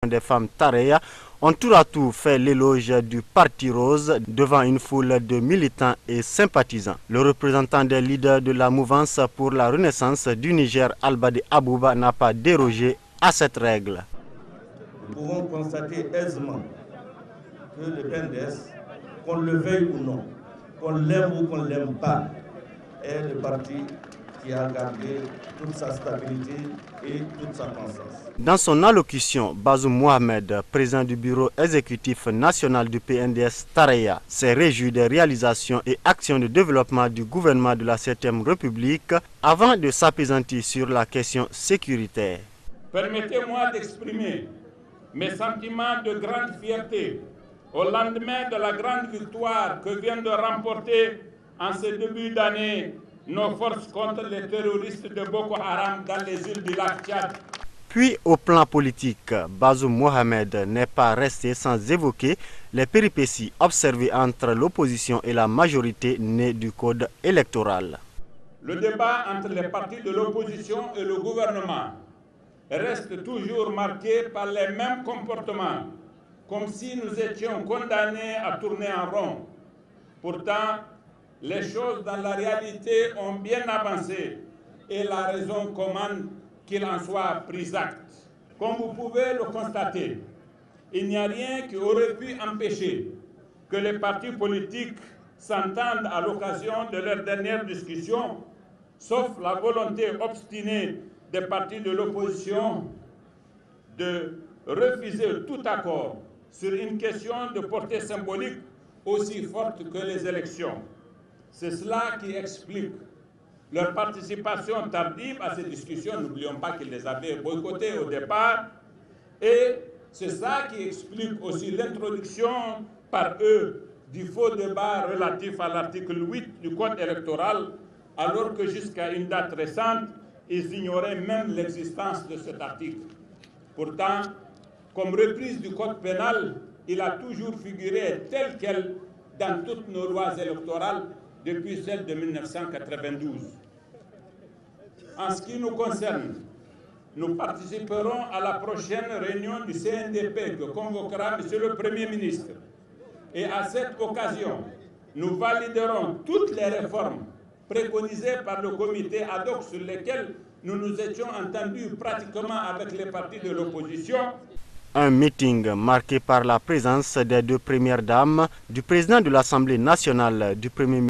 des femmes Tareya ont tour à tour fait l'éloge du Parti Rose devant une foule de militants et sympathisants. Le représentant des leaders de la mouvance pour la renaissance du Niger, Albade Abouba, n'a pas dérogé à cette règle. Nous pouvons constater aisément que le PNDS, qu'on le veuille ou non, qu'on l'aime ou qu'on ne l'aime pas, est le parti qui a gardé toute sa stabilité et toute sa conscience. Dans son allocution, Bazoum Mohamed, président du bureau exécutif national du PNDS Tareya, s'est réjoui des réalisations et actions de développement du gouvernement de la 7e République avant de s'appesantir sur la question sécuritaire. Permettez-moi d'exprimer mes sentiments de grande fierté au lendemain de la grande victoire que vient de remporter en ce début d'année nos forces contre les terroristes de Boko Haram dans les îles du lac Tchad. Puis au plan politique, Bazoum Mohamed n'est pas resté sans évoquer les péripéties observées entre l'opposition et la majorité née du code électoral. Le débat entre les partis de l'opposition et le gouvernement reste toujours marqué par les mêmes comportements, comme si nous étions condamnés à tourner en rond. Pourtant, les choses dans la réalité ont bien avancé et la raison commande qu'il en soit pris acte. Comme vous pouvez le constater, il n'y a rien qui aurait pu empêcher que les partis politiques s'entendent à l'occasion de leur dernière discussion, sauf la volonté obstinée des partis de l'opposition de refuser tout accord sur une question de portée symbolique aussi forte que les élections. C'est cela qui explique leur participation tardive à ces discussions. N'oublions pas qu'ils les avaient boycottées au départ. Et c'est ça qui explique aussi l'introduction par eux du faux débat relatif à l'article 8 du Code électoral, alors que jusqu'à une date récente, ils ignoraient même l'existence de cet article. Pourtant, comme reprise du Code pénal, il a toujours figuré tel quel dans toutes nos lois électorales depuis celle de 1992. En ce qui nous concerne, nous participerons à la prochaine réunion du CNDP que convoquera M. le Premier ministre. Et à cette occasion, nous validerons toutes les réformes préconisées par le comité ad hoc sur lesquelles nous nous étions entendus pratiquement avec les partis de l'opposition. Un meeting marqué par la présence des deux premières dames, du président de l'Assemblée nationale, du Premier ministre